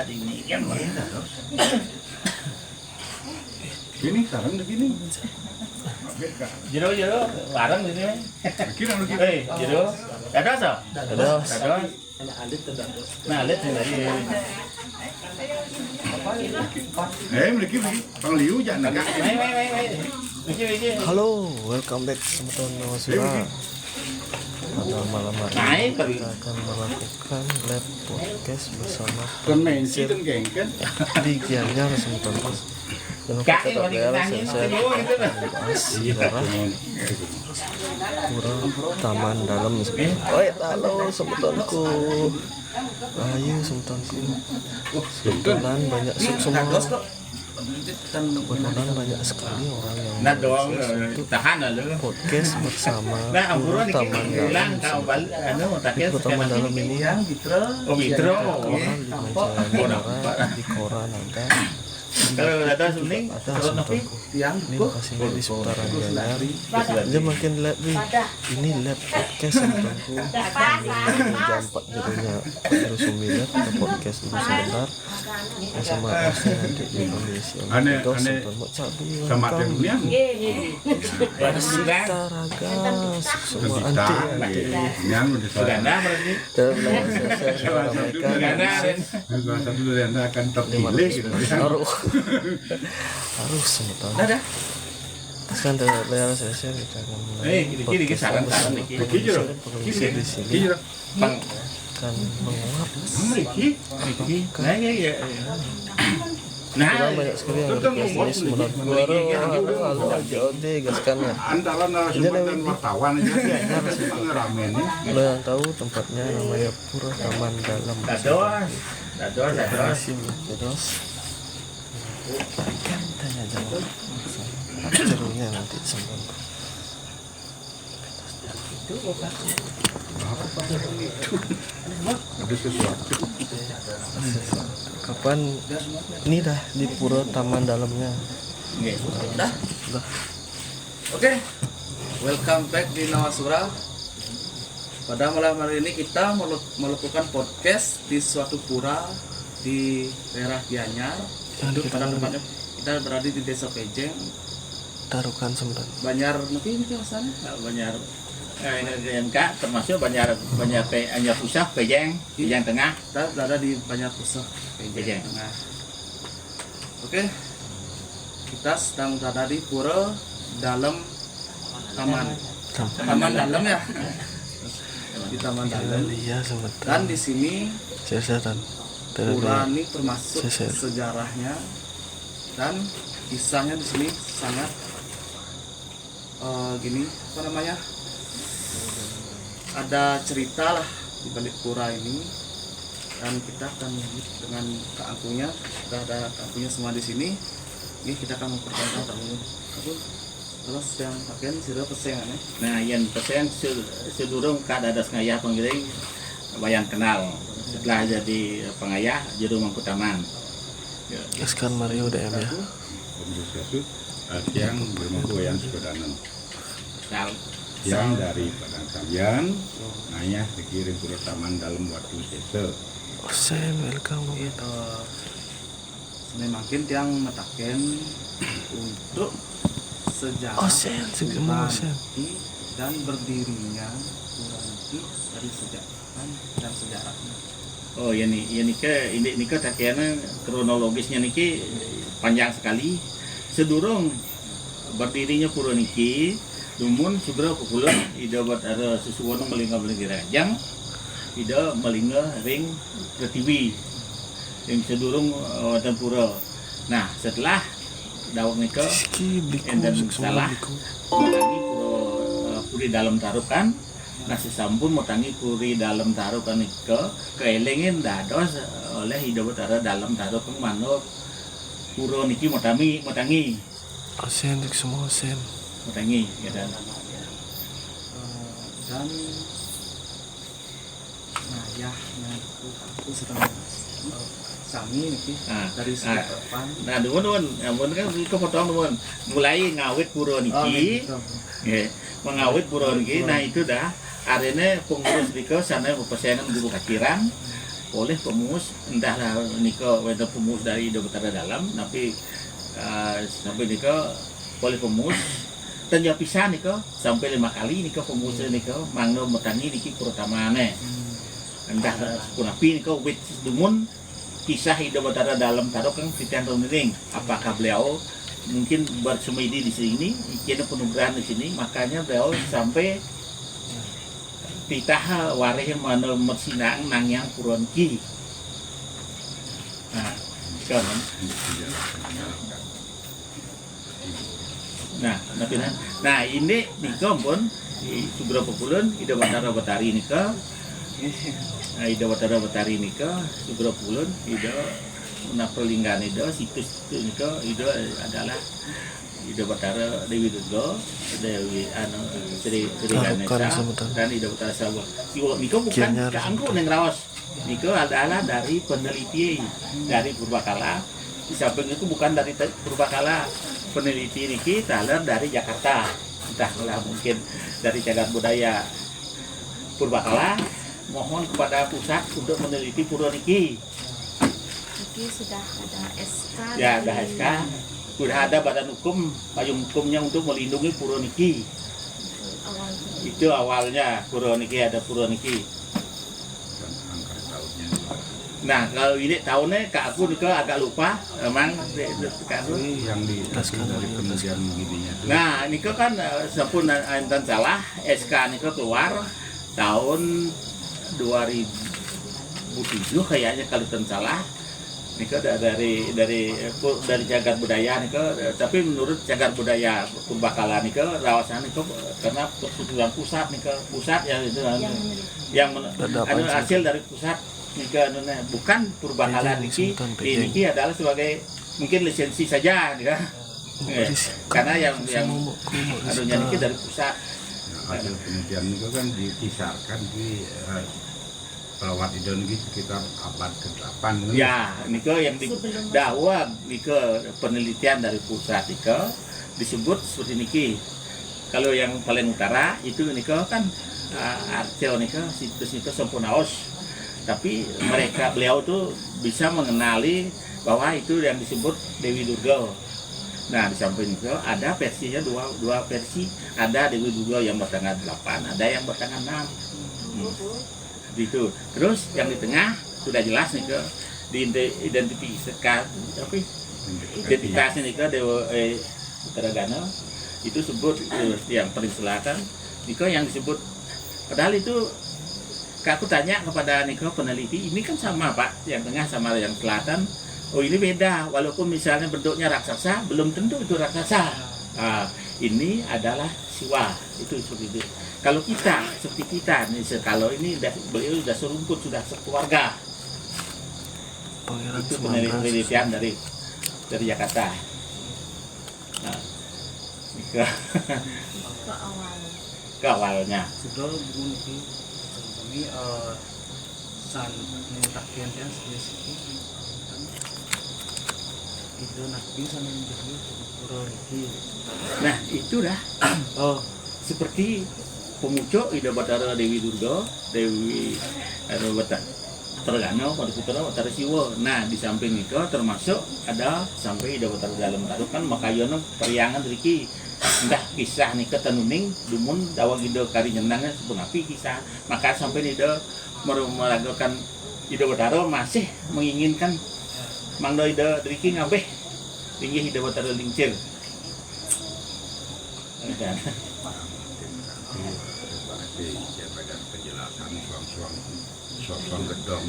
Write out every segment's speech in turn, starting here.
ini kan. Gini sekarang begini. Jero bareng ini. Kira lu kira. Jero. Ada so? Ada. Nah, lihat ini. Mereka Bang Liu jangan agak. Halo, welcome back teman-teman Nawasura. Pada malam hari ini kita akan melakukan live podcast bersama Kan main sih kan geng kan. di Gianyar teman-teman. Jangan lupa tetap share membahas sejarah kurang taman dalam. Oi, halo semutanku. Ayo semutanku. Kebetulan banyak semua. Kebetulan banyak sekali orang yang Nah, doang tahan lah. podcast bersama Nah, Guru Taman Dalam. Guru Taman Dalam ini Oh, Mitro. orang di majalah di koran ada. Kalau ada suning, Ada semutanku. Ini lokasinya di seputaran Gianyar. Dia makin lihat nih. Ini live podcast semutanku. Jam 4 jadinya terus lihat kita podcast dulu sebentar. Sama Asnya nanti di kondisi yang Aneh mau cabi sama temnya. Sita raga semua anti Yang udah Suganda berarti. dalam saya ramaikan salah satu dari anda akan terpilih gitu. harus semutan kan dari layar saya kita akan Kiri saran-saran nih. pengisi di sini Bang, akan menguap nah ya. Nah, kurang banyak sekali yang request ini semutan halo aja ode gaskan ya Antara narasumber dan wartawan aja ngeramen nih. lo yang tahu tempatnya namanya Pura Taman Dalam dados. terus kan tanya jawab serunya nanti semua Ada sesuatu. kapan ini dah di Pura Taman Dalamnya Udah. Oke. Welcome back di Nawasura. Pada malam hari ini kita melakukan podcast di suatu pura di daerah Gianyar. Pada tempatnya kita berada di Desa Pejeng, taruhkan sebentar Banjar Nepi itu asalnya. Banyak yang kak termasuk banyak pusat Pejeng Tengah. Kita berada di Banjar Pusat Pejeng. Tengah. Oke. Kita sedang berada di pura dalam taman dalam ya. Di taman dalam. iya sebentar Dan di sini setan pura ini termasuk Seser. sejarahnya dan kisahnya di sini sangat gini apa namanya, ada cerita lah di balik pura ini, dan kita akan dengan keangkunya, kita ada keangkunya semua di sini. Ini kita akan memperkenalkan tamu terus yang pakaian sudah pesengannya. Nah, yang pesen sedurung kada ada ngayah penggiring bayang kenal. Setelah jadi pengayah jadi mangku taman. gaskan Mario DM ya Yang bermangku yang sepedanan. Nah, Yang dari Padang Sambian, nanya dikirim ke Taman Dalam waktu sese. Sen welcome Sebenarnya makin yang metaken untuk sejarah Sen segera Sen dan berdirinya pura ini dari sejarah dan sejarahnya. oh ya ini ke takiana kronologisnya niki panjang sekali. Sedurung berdirinya pura niki, dumun segera pukulan ida buat ada sesuatu melingkar rajang, ida melingkar ring Pratiwi yang sedurung dan pura. Nah, setelah dawak nika dan salah motangi puri dalam tarukan. Nah, sesambun motangi puri dalam tarukan nika keelengin dados oleh ida buat ada dalam tarukan manuk pura niki motangi Sen semua Sen ya dan Dan ayahnya itu sedang sami nih dari depan. nah nuwun kan kepotong nuwun mulai ngawit pura niki nggih mengawit pura niki. Nah, itu dah arene pengurus niko sana pepesengan guru kaciran oleh pemus, entahlah nika wonten pemus dari Ido Batara Dalam, tapi sampai nika oleh pemus dan pisan nika sampai 5 kali nika pemus nika mangno metangi niki perutamane. Entah kunapi nika wit dumun kisah Ido Batara Dalam taruh kan Titian Ronering, apakah beliau mungkin bersemedi di sini, kini penugrahan di sini, makanya beliau sampai pitah wareh mana mersinang nangyang puron ki. Nah, kan? Nah, ini nika pun di Sugro Pepulun Ido Batara Batari nika. Ido Batara Batari nika Sugro Pepulun Ido Naprolinggan Ido situs itu nika Ido adalah Ido Batara Dewi Durga, Dewi Sri Ganesha dan Ido Batara Sawa. Nika bukan keangku neng raos. Nika adalah dari peneliti dari Purbakala. Di samping itu bukan dari Purbakala. Peneliti niki taler dari Jakarta. Entahlah mungkin dari cagar budaya Purbakala. Mohon kepada pusat untuk meneliti pura niki. Niki sudah ada SK. Ya, ada SK. Sudah ada badan hukum, payung hukumnya untuk melindungi pura niki. Itu awalnya pura niki ada pura niki. Nah, kalau ini tahunnya Kak aku nika agak lupa, emang Kak aku yang ditaskan dari kemudian begininya. Nah, nika kan sampun enten salah SK nika keluar tahun 2007 kayaknya kalau tidak salah. Nika dari cagar budaya nika, tapi menurut cagar budaya Purbakala nika rawasan nika karena persetujuan pusat yang itu hasil dari pusat nika bukan Purbakala niki adalah sebagai mungkin lisensi saja nika. Karena yang anunya niki dari pusat. Hasil penelitian itu kan dikisarkan di pelawat Ido ini sekitar abad ke-8. Ya, nika yang dahwa nika penelitian dari pusat nika disebut seperti niki. Kalau yang paling utara itu nika kan Arceo nika situs nika Sempunaos. Tapi beliau tuh bisa mengenali bahwa itu yang disebut Dewi Durga. Nah, di samping itu ada versinya dua versi, ada Dewi Durga yang bertanggal 8, ada yang bertanggal 6. Gitu. Terus yang di tengah sudah jelas nih ke identitasnya nih ke Dewa Utaragana itu sebut yang paling selatan Niko yang disebut, padahal itu aku tanya kepada Niko peneliti, ini kan sama Pak, yang tengah sama yang selatan. Oh ini beda, walaupun misalnya bentuknya raksasa, belum tentu itu raksasa. Ini adalah Siwa, itu seperti itu. Kalau kita, seperti kita, kalau ini beliau sudah serumput, sudah sekeluarga. Itu penelitian dari Jakarta. Nah, ke awalnya. Sudah bunyi kami san mengutakian ya itu nabi sama menjadi Nah itu dah seperti pemucuk Ido Batara Dewi Durga, Dewi Batara Paduputra Batara Siwa. Nah di samping itu termasuk ada sampai Ido Batara Dalam taruh kan makayono periangan riki entah kisah nih ketenuning dumun dawang Ido kari nyenangnya sepenapi kisah, maka sampai Ido meragukan Ido Batara masih menginginkan Mangdo Ido riki ngabeh tinggi Ido Batara lincir.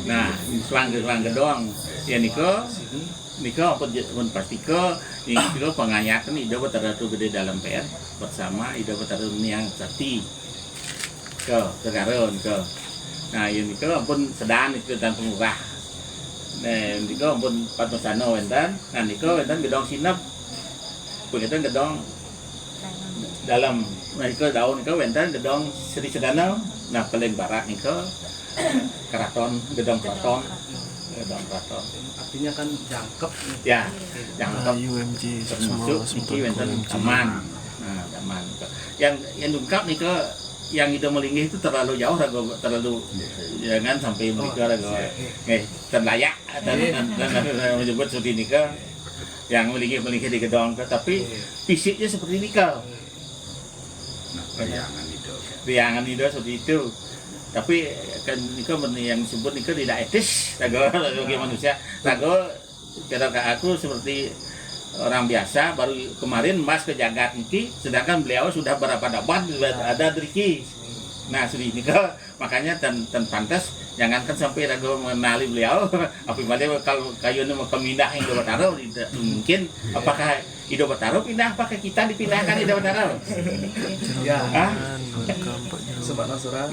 Nah, suang gedong. Ya Niko pun pasti Niko pengayatan Ido Batara Gede Dalam PR bersama Ido Batara Niang Sakti ke Garon ke. Nah, ya Niko pun sedang itu dan pengurah. Nah, Niko pun Patosano enten, nah Niko enten gedong sinap. Begitu gedong dalam Niko daun Niko enten gedong Sri Sedana. Nah, paling barat Niko keraton, gedong keraton. Artinya kan jangkep ya, jangkep UMG termasuk niki wonten Taman. Nah, Taman. Yang lengkap nih ke yang itu melinggih itu terlalu jauh rago, terlalu jangan sampai mereka rago terlayak dan menyebut seperti nikah yang melinggih di gedong, tapi fisiknya seperti nikah. Nah, Riangan itu seperti itu. Tapi kan nikah yang disebut nikah tidak etis rago bagi manusia. Rago kata aku seperti orang biasa baru kemarin Mas ke Jagat Niki, sedangkan beliau sudah berapa dapat ada Driki. Nah sudah ini makanya dan pantas jangankan sampai ragu mengenali beliau. Apalagi kalau kayunya mau kemindah Indo Bataro tidak mungkin. Apakah Indo Bataro pindah? Apakah kita dipindahkan Indo Bataro? Ya.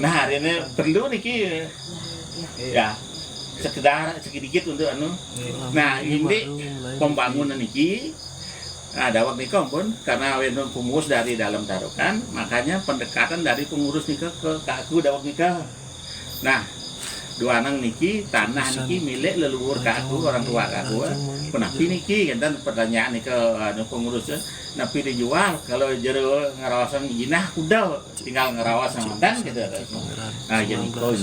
Nah hari ini perlu Niki ya sekedar sedikit untuk nah ini pembangunan niki ada waktu nikah pun karena pengurus dari dalam tarukan, makanya pendekatan dari pengurus nikah ke aku dawak nikah. Nah dua anak niki tanah niki milik leluhur aku, orang tua aku. Penapi niki dan pertanyaan nikah pengurusnya napi dijual kalau jero ngarawasan jinah kuda tinggal ngarawas sama dan gitu. Nah jadi kau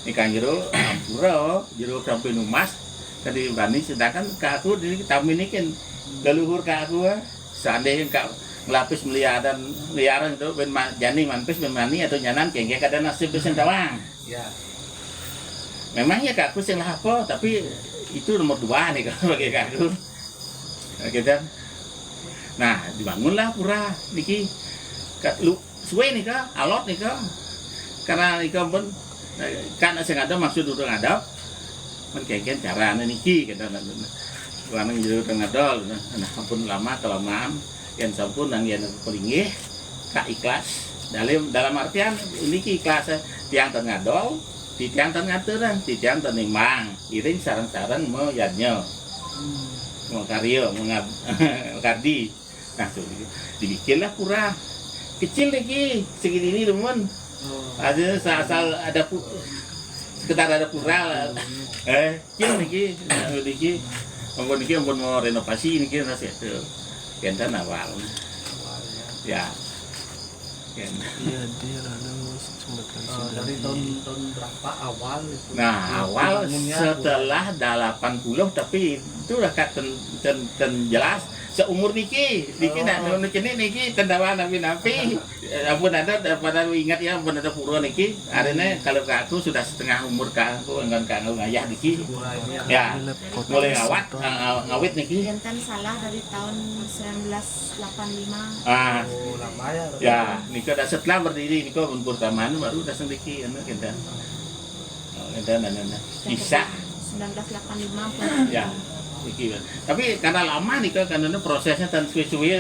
nikah jero ampura jero sampai numas tadi bani sedangkan kak aku di tamu ini kan leluhur kak aku seandainya kak ngelapis liaran itu ben jani manpis ben mani atau nyanan kengke kada nasib besen tawang ya memangnya kak aku sing lapo tapi itu nomor 2 nih kalau bagi kak aku gitu. Nah dibangunlah pura niki lu suwe nih kak alot nih kak karena nikah pun kan saya ada maksud udah ngadap menkeken cara niki kita karena jadi udah ngadol nah ampun lama kelamaan yang sampun nang yang pelingih kak ikhlas dalam artian ini ikhlas tiang terngadol di tiang terngateran di tiang ternimang iring sarang-sarang mau yadnya mau karyo mau kardi nah tuh dibikinlah pura kecil lagi segini ini teman. Ada asal ada sekitar ada pura kira niki ampun mau renovasi niki nasi itu kentan awal ya iya dia dari tahun berapa awal itu? Nah awal setelah 80 tapi itu udah jelas seumur niki nak niki tendawan nabi ampun ada pada ingat ya ampun ada pura niki adanya kalau ke aku sudah setengah umur ke aku enggak ngayah niki ya mulai ngawit niki Jantan salah dari tahun 1985 lama ya ya niki udah setelah berdiri niki umur taman baru udah niki kita bisa 1985 ya Iki, tapi karena lama nih karena prosesnya tan suwe-suwe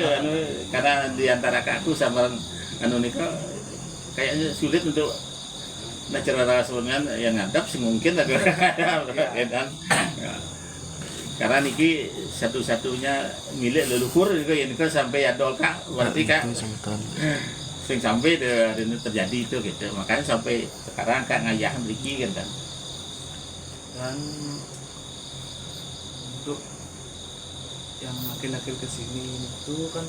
karena diantara aku sama kayaknya sulit untuk cara sebenarnya yang ngadap sih mungkin dan karena niki satu-satunya milik leluhur yang sampai adol kak berarti kak sing sampai terjadi itu gitu makanya sampai sekarang kak ngayah niki kan dan untuk yang makin kesini itu kan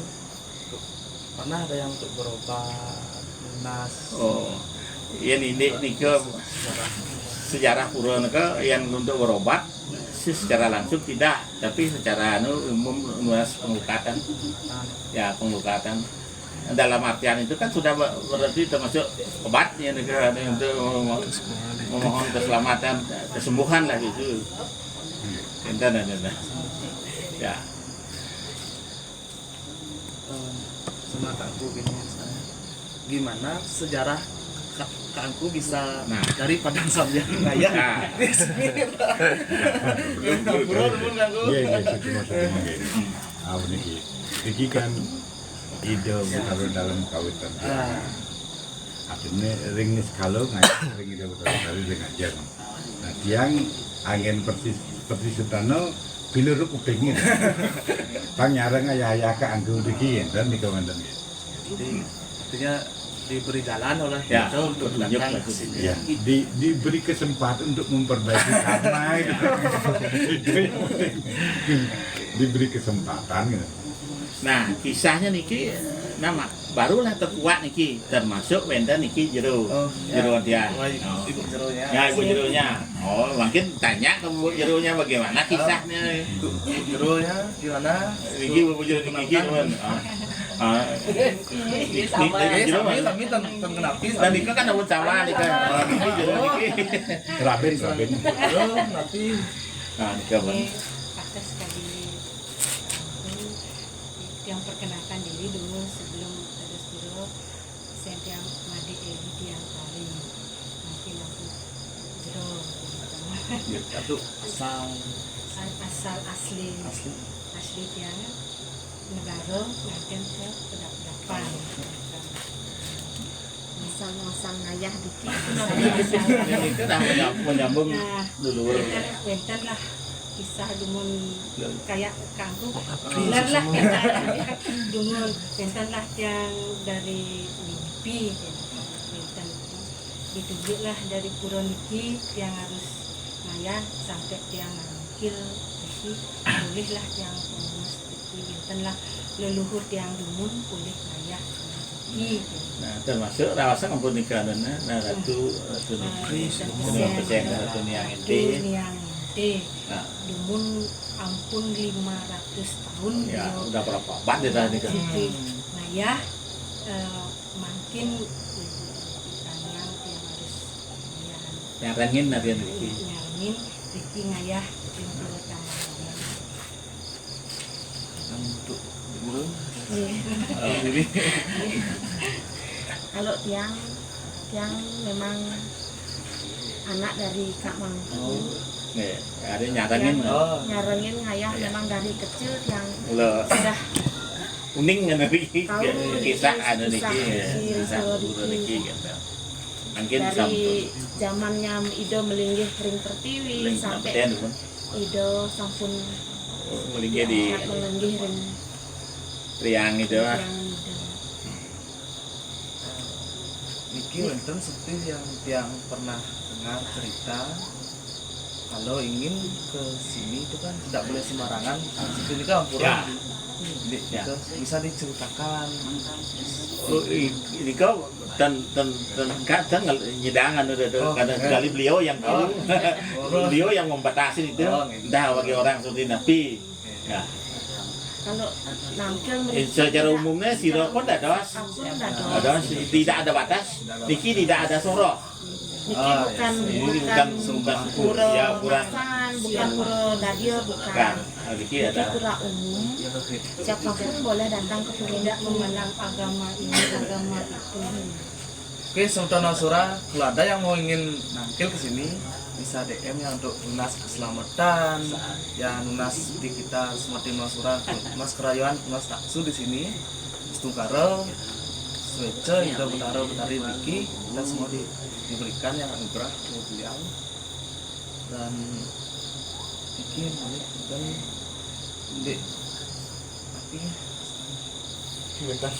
pernah ada yang untuk berobat lunas. Iya nih ke sejarah pura yang untuk berobat secara langsung tidak, tapi secara umum lunas pengobatan. Ya pengobatan dalam artian itu kan sudah berarti termasuk obat ya negara untuk memohon keselamatan kesembuhan lah gitu. Enten. Ya. Sama kakku gini gimana sejarah kakku bisa dari Padang Sambian Raya. Iya ini kan ide kalau dalam kawitan. Artinya ring kalau ring ide dari ngajar. Nah tiang angin persis sutano pilih kupingin. Bang nyarang ayah ke anggur diki dan di kawasan. Jadi artinya diberi jalan oleh ya, kita untuk datang ke sini. Ya, diberi kesempatan untuk memperbaiki karma gitu. Diberi kesempatan gitu. Nah, kisahnya niki nama barulah terkuat niki termasuk wenten niki jero jero dia Ibu jeronya. ya ibu jeronya mungkin tanya ke ibu jeronya bagaimana kisahnya Jeronya gimana? niki ibu jero niki teman Sami tentang kenapa? dan niki kan abun sama niki niki jero niki Keraben. Jero nanti niki abun Kakak sekali yang perkenalkan diri dulu sebelum terus dulu saya yang ngadik ini tiang tari nanti langsung jero satu asal asli tiang negara nanti ke pedapan masang ngayah dikit itu dah menyambung dulu wenten lah kisah dumun kayak kangku benar lah dumun wenten lah yang dari mimpi wenten ditunjuk lah dari pura niki yang harus ngayah sampai yang ngangkil niki boleh lah yang pengurus niki wenten lah leluhur yang dumun boleh ngayah niki. Nah, termasuk rawasa ampun nikah nah ratu ratu niang ente nah, dumun ampun 500 tahun ya beliau udah berapa abad dia dah nikah ngayah makin tanyang yang harus yang rengin nanti niki nyarmin Riki ngayah yang pertama untuk guru. kalau tiang memang anak dari Kak Mangku nih ada nyarengin nyarengin ngayah memang dari kecil yang lo sudah kuning kan niki tahu kisah ada niki kisah kisah guru niki gitu mungkin dari zamannya Ido melinggih ring pertiwi sampai sampai Ido sampun melinggih di melinggih ring Riang itu lah yang Ido. Niki wenten seperti yang pernah dengar cerita kalau ingin ke sini itu kan tidak boleh sembarangan. Seperti ini kan ya. Itu bisa diceritakan. Ini kau kadang nyedangan udah tuh kadang sekali beliau yang beliau yang membatasi itu dah bagi orang seperti Nabi ya Kalau nangkil secara umumnya siro pun ada tidak ada batas niki tidak ada soroh Niki bukan pura masan, bukan pura dadio, bukan. Niki pura umum. Siapapun boleh datang ke pura, tidak memandang agama ini, agama itu. Oke, Sultan Nasura, kalau ada yang mau ingin nangkil ke sini, bisa DM ya untuk lunas keselamatan, ya lunas di kita seperti Nasura, lunas kerayaan, lunas taksu di sini, Stungkaro, Swece, juga Betari Niki, dan semua diberikan yang anugerah oleh beliau. Dan Niki dan Dek, tapi bentar.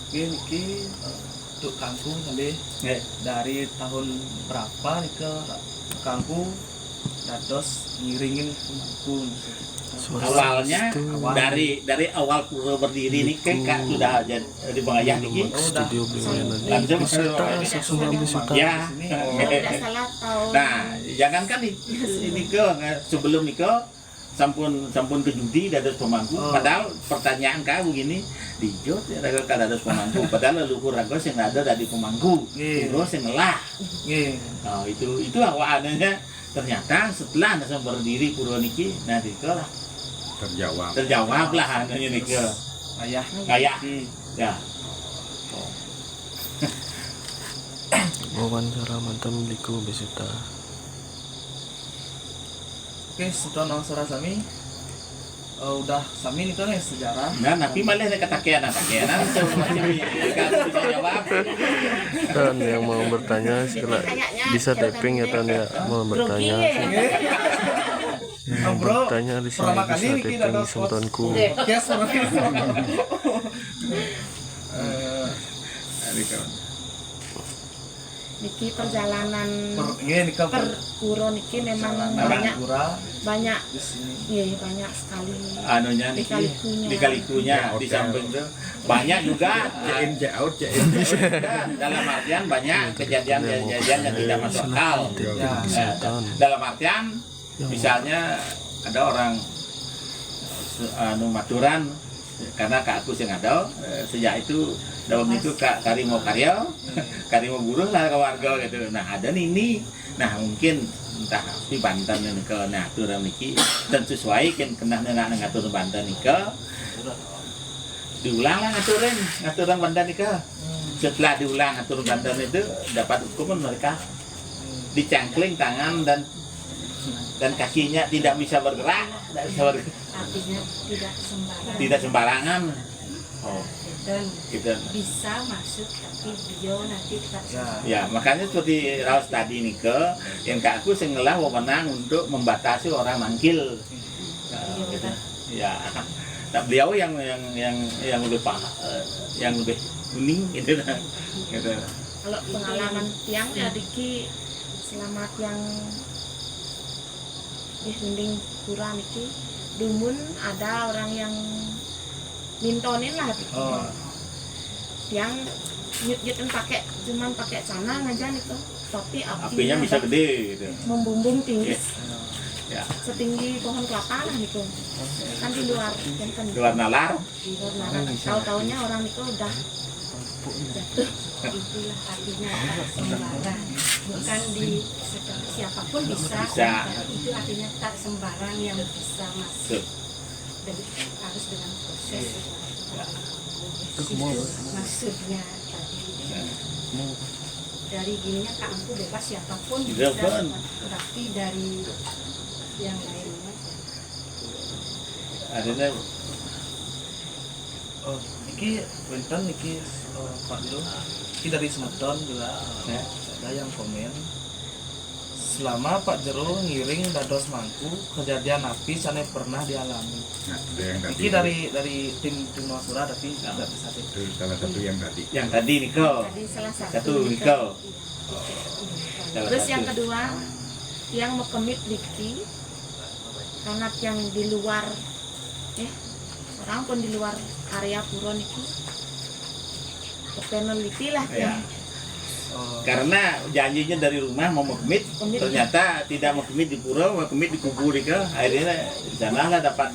Niki untuk kangkung sampai dari tahun berapa nih ke kangkung dados ngiringin kangkung Awalnya dari awal pura berdiri nih kan sudah jadi di Bangayah niki. Studio bagaimana Langsung ya. Tidak salah tahu. Nah, jangankan ini ke sebelum nikah sampun ke judi dados pemangku. Padahal pertanyaan kau begini, dijot ya dados pemangku. Padahal leluhur ragos yang ada dari pemangku. Terus yang lah. Nah, itu awalannya ternyata setelah nasa berdiri pura niki, nah nikah lah. Terjawab lah adanya nikah. ayah Ya. wawancara mantan milikku Besita. Oke, Sultan Nasura Sami udah Sami ini kan ya sejarah. Nah, tapi malah katakian coba bisa jawab. Tan yang mau bertanya segala bisa tapping ya Tan ya mau bertanya. Bro, Bertanya di sini pertama bisa kali Niki tapping dados Sultanku. podcast Niki perjalanan Ini nikah per puro niki memang banyak banyak di sini. iya banyak sekali Anunya niki di di samping tuh banyak juga check out. dalam artian banyak kejadian-kejadian yang tidak masuk akal. Ya. Dalam artian misalnya ada orang maturan karena Kak Agus yang ada sejak itu dalam itu Kak Karimo Karyo Karimo buruh lah ke warga gitu. Nah ada ini nah mungkin entah di Banten ini ke aturan niki dan sesuai kan kena ngatur Banten niki diulang lah ngaturan Banten niki. Setelah diulang aturan Banten itu dapat hukuman mereka dicangkling tangan dan kakinya tidak bisa bergerak, Artinya tidak sembarangan. Oh, dan gitu. bisa masuk tapi beliau nanti tak Ya, makanya seperti Raus tadi nih yang Kak Aku sengelah wewenang untuk membatasi orang mangkil. Gitu. Ya, nah, beliau yang lebih yang lebih kuning gitu. Gitu. kalau pengalaman tiang adiki selamat yang di Hending Pura niki dumun ada orang yang mintonin lah yang nyut-nyutin cuman pakai canang aja nih tuh tapi apinya bisa gede gitu. membumbung tinggi Ya. setinggi pohon kelapa lah nih tuh kan di luar kan Luar nalar. di luar nalar tahu-taunya orang itu udah jatuh itulah artinya tak sembarang bukan di siapapun bisa. Itu artinya tak sembarang yang bisa masuk dan harus dengan proses itu maksudnya tadi dari gininya Kak Ampu bebas siapapun bisa tapi dari yang lainnya Adanya Niki Winton niki Pak Dilo ini dari Semeton juga ada yang komen selama Pak Jero ngiring dados mangku kejadian api sana pernah dialami. Niki dari tim Wasura tapi nggak bisa Itu salah satu yang tadi. yang tadi Niko. tadi salah Satu Niko. terus yang kedua yang mekemit Diki karena yang di luar orang pun di luar area pura niki peneliti lah Ya. Karena janjinya dari rumah mau mekemit, ternyata tidak mekemit di pura, mekemit di kubur Niko. Akhirnya di sana lah dapat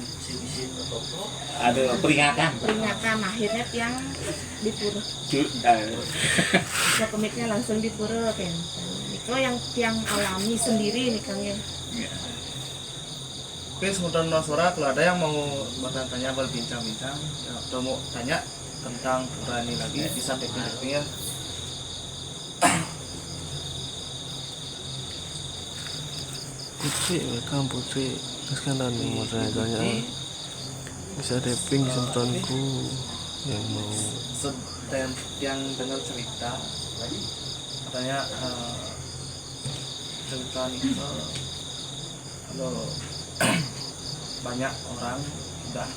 ada peringatan. akhirnya yang di pura mekemitnya langsung di pura kan itu yang alami sendiri nih Kang ya. Oke, Semeton Wasura kalau ada yang mau bertanya berbincang-bincang atau mau tanya tentang pura ini lagi bisa tapping ya. Putri, welcome Putri. Terus kan dan mau saya tanya bisa tapping semprotanku yang mau Dan yang dengar cerita katanya cerita itu kalau banyak orang sudah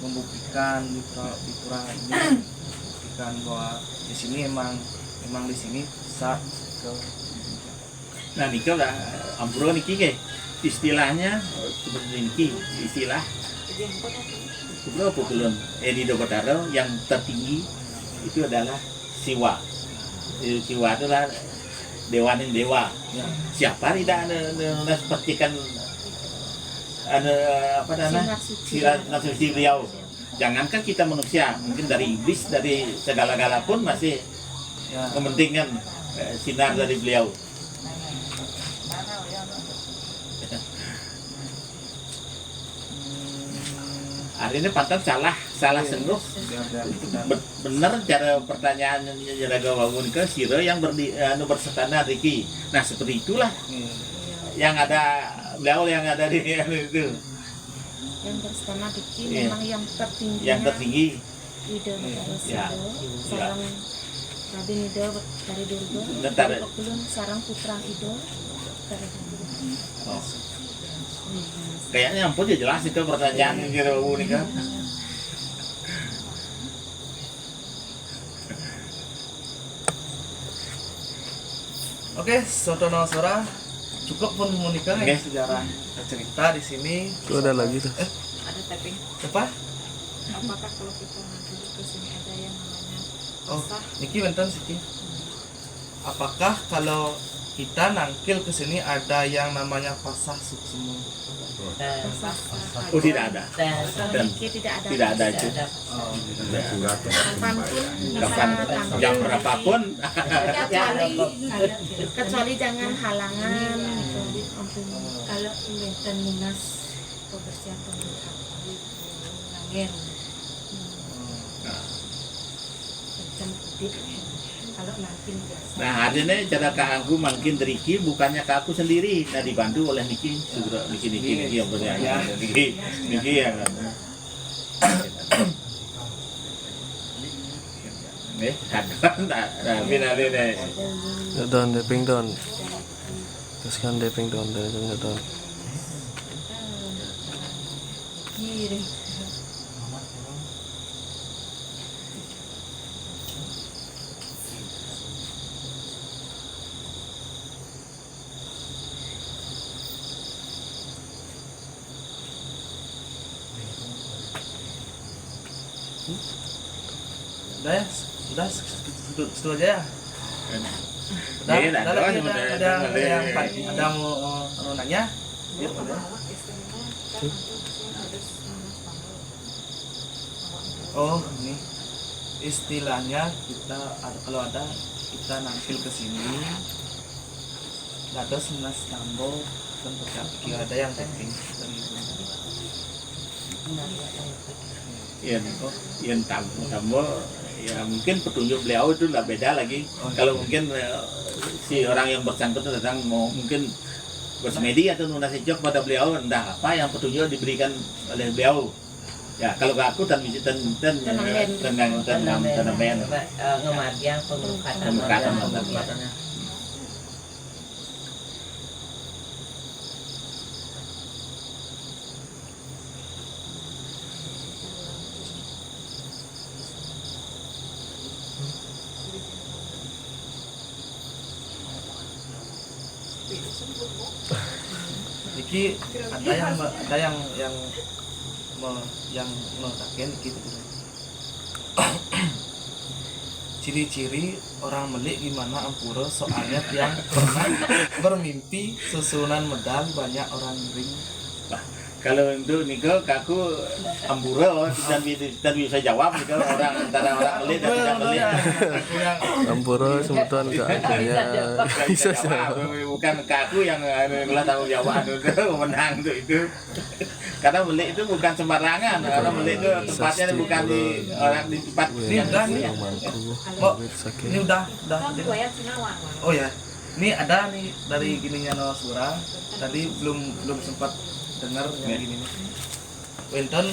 membuktikan di pura ini membuktikan bahwa di sini emang di sini bisa ke. Nah Niko lah, ampuro niki ke istilahnya seperti niki istilah berapa puluhan di Dokotaro yang tertinggi itu adalah Siwa. Siwa adalah dewa yang dewa. Siapa tidak ada sepertikan ada apa namanya silat suci beliau. Jangankan kita manusia, mungkin dari iblis dari segala-gala pun masih mementingkan sinar dari beliau. Artinya pantang salah sengguh. Benar cara pertanyaan jaga bangun ke siro yang bersetana Riki. Nah seperti itulah yang ada beliau yang ada di itu. Yang bersetana Riki memang yang tertinggi. Yang tertinggi. Ide sarang Raden Ide dari Durga. Kebetulan sarang putra Ide dari Oh. Kayaknya ampun ya jelas itu pertanyaan kira nih kan. Oke, Soto Nawasura cukup pun menikah Oke. sejarah cerita di sini. Tuh ada lagi tuh. Ada tapi Apa? apakah kalau kita nanti ke sini ada yang namanya Oh, pasah? Niki bentar Siti. Apakah kalau kita nangkil ke sini ada yang namanya pasah suksema? Oh, tidak ada. Kalau Niki tidak ada. Tidak ada itu. Oh, surat Kapanpun bisa Kapan tampil jam di- berapapun kecuali jangan halangan gitu. Ampun. Kalau inventen munas kebersihan pemerintah langir macam kalau nanti biasa Nah, artinya cara ke aku makin teriki bukannya ke aku sendiri. Nah, dibantu oleh Niki, segera Niki yang punya. Niki yang Don Deping Don. Teruskan Deping Don dari Don. kiri udah ya, udah segitu aja ya. Udah, Iya, udah ada lagi cuma ada yang ada- ada mau nanya? Ya, udah. Oh, ini istilahnya kita kalau ada kita nampil ke sini, ada senas tambo dan kaki ada yang penting dari yang tambo ya mungkin petunjuk beliau itu lah beda lagi. Kalau mungkin si orang yang bersangkutan datang mau mungkin bersemedi atau nunasijok pada beliau, entah apa yang petunjuk diberikan oleh beliau. Ya kalau ke aku tenang ben Ngemarjang pemurukatan Pemurukatan. Iki ada yang mengatakan gitu. Ciri-ciri orang melik gimana ampura soalnya yang pernah bermimpi susunan medal banyak orang ring. kalau untuk Niko kaku ambura dan bisa jawab Niko orang antara orang melit dan tidak melit. Ampura sebutan ke akunya bisa jawab. Bukan ke aku yang tanggung jawab itu menang itu. Karena melit itu bukan sembarangan. Karena melit itu tempatnya bukan di orang di tempat Ini udah nih. Oh, ini udah. Oh ya, ini ada nih dari gininya Nawasura. Tadi belum sempat dengar yang gini nih. Wenten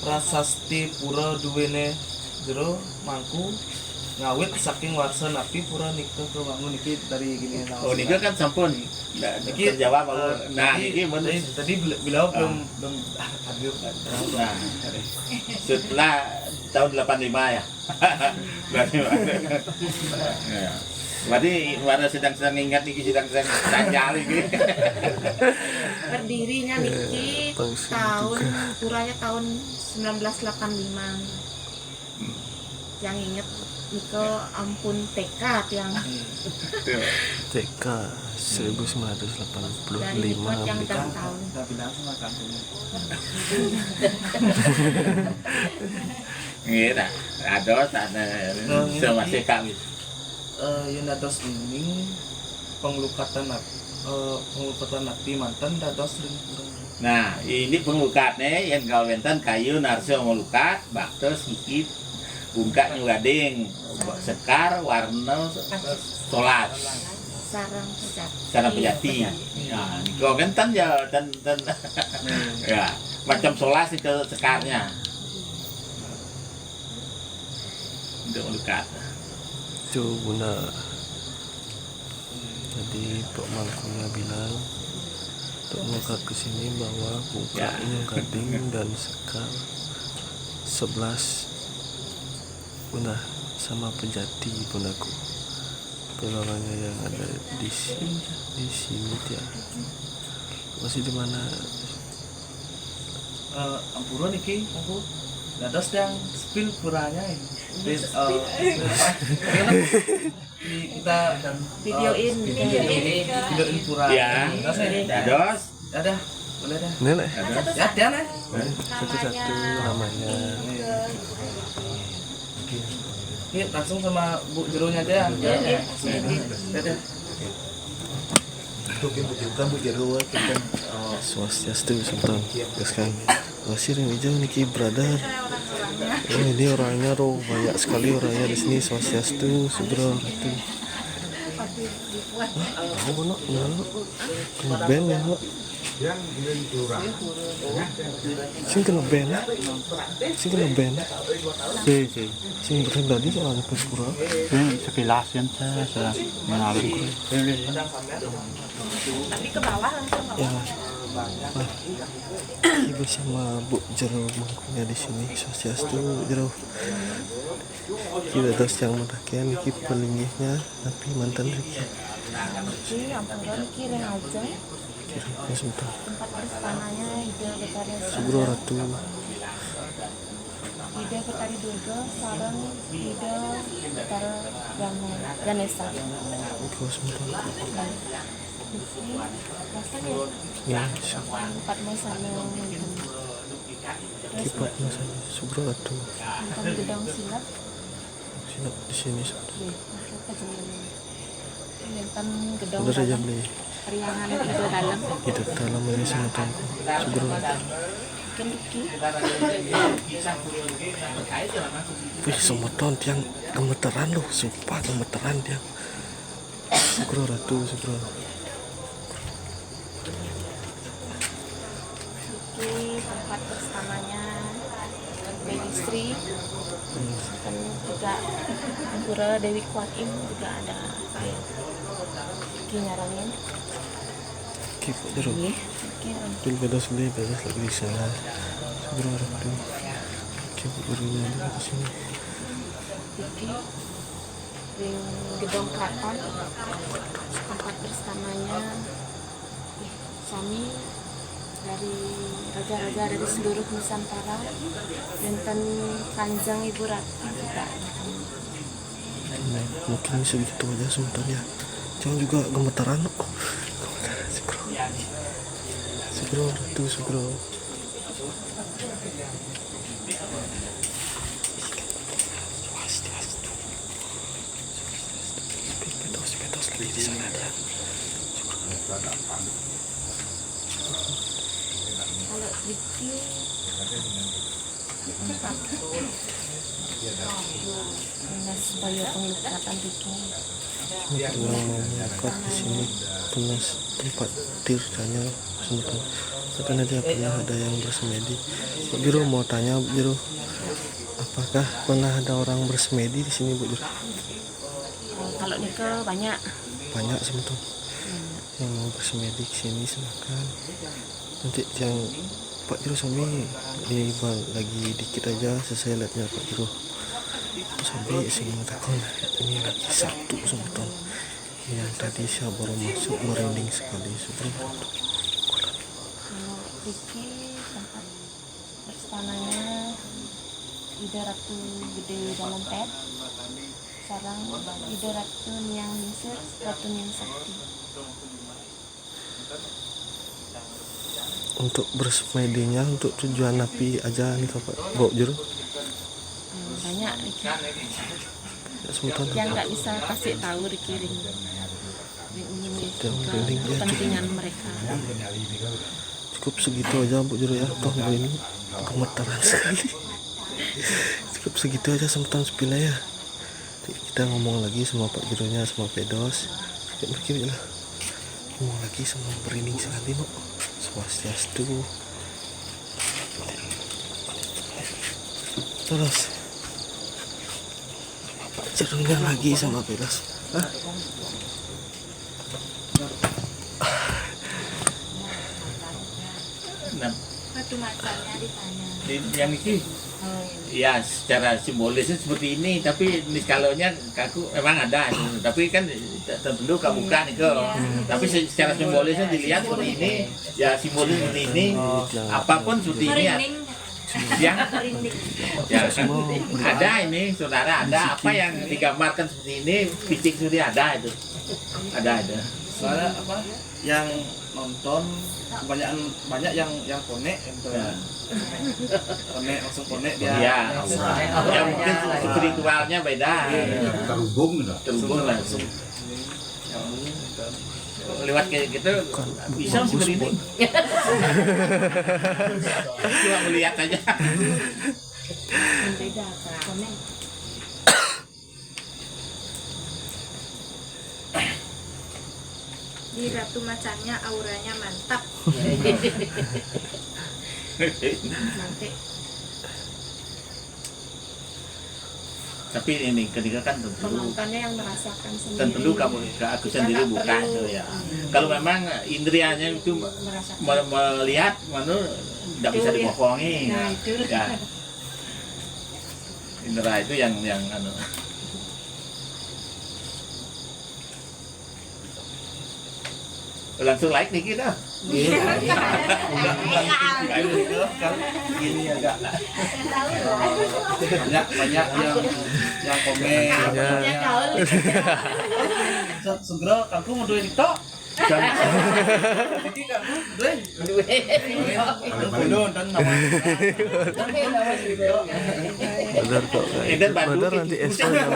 prasasti pura duwene jero mangku ngawit saking warsa napi pura nika kewangun niki dari gini Nawasura. Oh Niko kan sampun. Niki Terjawab aku. Nah ini tadi beliau belum hadir. Nah, setelah tahun 85 ya. Berarti mana sedang ingat nih sedang tanya ini. Berdirinya Niki tahun puranya tahun 1985. Yang inget Niko ampun tekad yang TK 1985 dari Niko yang Amerika. udah tahun. Udah bilang sama kampungnya. Iya, ada sama si kami. Yang dados ini penglukatan napi mantan dados ring kurang. Nah, ini penglukatnya yang kawenten kayu narso melukat, baktos hikit, bungka nyugading, sekar, warna, solat, sarang pejati. Nah, ini kawenten ya dan ya macam solas itu sekarnya. Untuk melukat. Itu benar. Jadi Pak Mangkunya bilang untuk mengangkat ke sini bahwa bukanya gading dan sekar 11 punah sama pejati punaku Orangnya yang ada di sini dia masih di mana? Ampura niki dados yang spill puranya ini. Kita Videoin. videoin pura. Ya. Dados ya. Dados. Ada, boleh dah. Nenek Ya, dia nih. satu-satu namanya. Ini langsung sama Bu Jeronya aja ya. Dadah. Swastiastu Sultan Gaskan Wasir yang hijau niki brother. Oh, ini orangnya roh banyak sekali orangnya di sini. Swastiastu Subro itu. Oh, mana? Kena band ya, Pak. Yang ingin curang. Sing kena band. Sing kena band. Sing berhenti tadi soalnya ke pura. Sekilas kan saya mengalami Tapi ke bawah langsung. Ya. Nah, ibu sama Bu Jero bangkunya di sini. Swastiastu Jero. Kita terus yang matakian iki pelinggihnya tapi mantan Riki. Iki ampura niki ring ajeng. Kira sebentar. Tempat bersananya Ida Betari Subro Ratu. Ida Betari Durga sareng Ida Betara Ganesha. Kau sebentar. Iki rasanya Ya, tempat masanya kipat masanya Subro Ratu. tentang gedang silat. Sinap di sini sebentar. Tentang gedang Udah aja beli. riangan Ida dalam. Hidup dalam ini sebentar. Subro Ratu. Kendiki Wih, semeton tiang gemeteran loh, sumpah gemeteran tiang. Subro Ratu, Subro. Iki tempat bersamanya Dewi Sri dan juga Ampura Dewi Kuatim juga ada Iki nyarangin. Kipat jeruk. Iki Dulu bedos beli, bedos lagi di sana. Subro Ratu. Kipat jeruknya di sini. Iki ring gedong keraton tempat bersamanya suami dari raja-raja dari seluruh Nusantara dan Kanjeng Ibu Ratu juga. Mungkin segitu aja sebentar ya. Jangan juga gemeteran. Oh, gemeteran Subro. Subro Ratu, Subro. Bedos lagi di sana dia. Kalau Vicky Dinas Baya Pengelukatan Vicky Yang mengangkat di sini penas tempat tirtanya sebentar. Katanya dia pernah ada yang bersemedi. Bu Jero mau tanya Bu Jero, apakah pernah ada orang bersemedi di sini Bu Jero? kalau Nika banyak Banyak sebentar. Yang mau bersemedi ke sini silakan. Nanti yang Pak Jero Sambi ini lagi dikit aja selesai lihatnya Pak Jero. Sampai sini takon ini lagi satu sebentar. Yang tadi saya baru masuk merinding sekali sebentar. kalau Vicky tempat bersananya Ida Ratu Gede dalam pet sarang Ida Ratu yang Nisir Ratu yang Sakti. Untuk bersemedinya untuk tujuan api aja nih Pak Bok Jero. Banyak Vicky Ya, sebentar. yang nggak bisa kasih tahu dikirim ini Merinding ya. kepentingan mereka. Cukup segitu aja Bu Jero ya. Toh ini gemeteran sekali. Cukup segitu aja sebentar sepila ya. Nanti kita ngomong lagi sama Pak Jeronya sama Pedos. Ya mikir lah. Ngomong lagi sama merinding sekali no. Swastiastu. Terus Pak Jeronya lagi sama Pedos. Hah? Nah, Batu macamnya ditanya. yang ini Ya secara simbolisnya seperti ini, tapi niskalonya kaku memang ada, tapi kan tentu bukan itu. Tapi secara simbolisnya dilihat seperti ini, ya simbolis seperti ini, apapun seperti ini yang ya ada ini saudara, ada apa yang digambarkan seperti ini, fisik sudah ada itu, ada. Soalnya apa yang nonton banyak yang konek gitu. Konek langsung konek dia. Ya mungkin spiritualnya beda. Terhubung gitu. Terhubung langsung. Lewat kayak gitu bisa seperti ini. Cuma melihat aja. Beda komen. Di Ratu Macannya auranya mantap. Nanti Tapi ini ketika kan tentu penontonnya yang merasakan sendiri. tentu kamu ke aku sendiri bukan tuh ya. Kalau memang indrianya itu melihat, mana tidak bisa dibohongi. Nah, itu. Ya. Indra itu yang anu. Langsung like nih kita. Gini agak banyak yang komen. Ya gaul. Segera kamu mau duit itu. Jadi kamu duit. Dan nama. Badar kok Badar nanti esok jam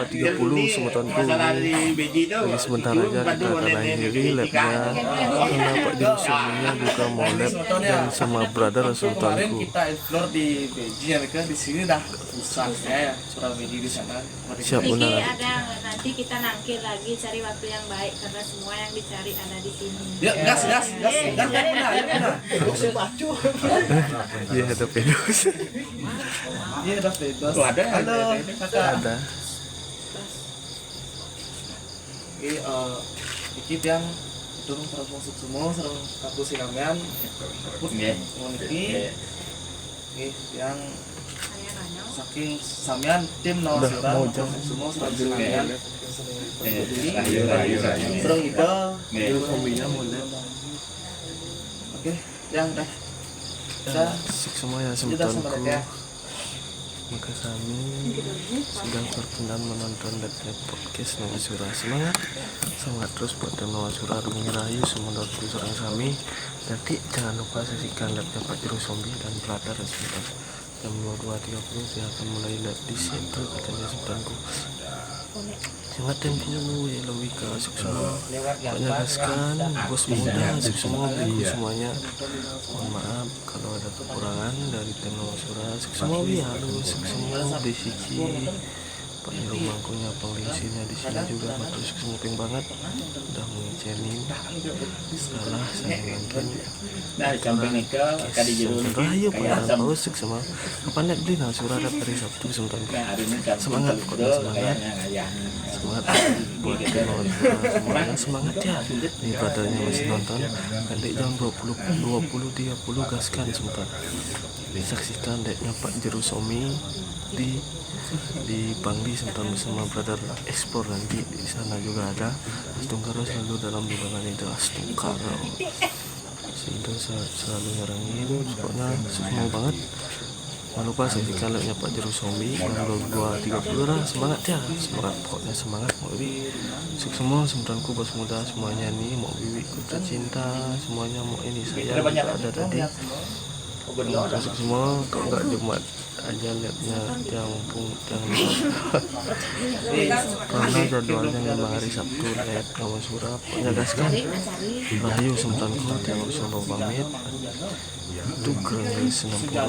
22.30 semetonku. Masalah di Beji itu. Jadi sebentar aja kita akan akhiri labnya karena Pak Jurusuminya juga mau lab dan sama brother Kemarin sultanku. kita explore di Beji ya mereka di sini dah susah ya surah Beji di sana. Siap Iki benar. ada nanti kita nangkir lagi cari waktu yang baik karena semua yang dicari ada di sini. Yuk gas benar. Iya ada pedus. Iya ada bebas. Oh, ada. Halo kakak. Ada. Iki yang turun terus masuk semua serang kaku sinamian. Nggih. Niki yang saking samian tim Nawasura semua serang sinamian. Rayu. Serang itu. Jurusuminya mau lab. Oke, yang dah. Kita Asik semua ya kita sama sultanku. ya. Maka kami sudah berkenan menonton lab podcast Nawasura. Semangat terus buat Nawasura Rumah Rayu semua serang kami. Nanti jangan lupa saksikan labnya Pak Jurusombi dan Brother sebentar. Jam 22.30 saya akan mulai lab di situ katanya sultanku. Semangat tempo ya logika asik semua. Banyak gaskan bos muda asik semua beliku semuanya. Mohon maaf kalau ada kekurangan dari tim Nawasura. Asik semua halus asik semua besici. Pak Rumangkunya penglisinya di sini juga batu semua ping banget. Udah mengizenin salah saya mungkin. Nah, sampai nikah kadi jero niki. Rayu Kayak Pak Ausik sama. Kapan lihat beli Nawasura dari Sabtu sebentar. Semangat pokoknya semangat. Semangat buat semuanya semangat ya. Nih badannya masih nonton. Nanti jam 20.30 gaskan sebentar. Saksikan deknya Pak Jerusomi di Bangli sebentar bersama brother Explore nanti di sana juga ada Astungkaro selalu dalam lingkungan itu Astungkaro sehingga selalu nyerangin pokoknya semua banget. Jangan lupa saksikan live-nya Pak Jerusomi jam 22.30 lah. Semangat ya, semangat pokoknya semangat mau Bibi sukses semua sebentarku bos muda semuanya nih mau Bibi Kuta Cinta semuanya mau ini saya ada tadi. Masuk semua kok nggak Jumat aja liatnya yang karena jadwalnya memang hari Sabtu lihat Nawasura pokoknya gaskan Rahayu sementanku yang harus pamit itu keren 90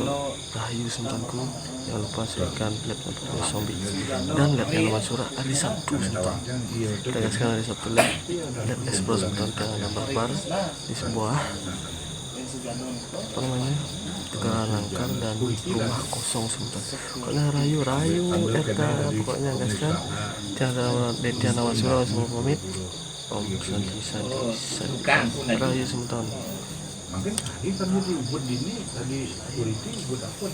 Rahayu sementanku jangan lupa saksikan lihatnya Pak Zombie dan lihatnya Nawasura hari Sabtu sementan kita gaskan hari Sabtu lihat Explore sementan yang barbar di sebuah apa namanya Tegalan dan rumah kosong sebentar. Pokoknya rayu eta pokoknya guys kan. Tiada Nawasura semua pamit. Om santi rayu sebentar. Mungkin tadi kan di ubud ini tadi security ubud apa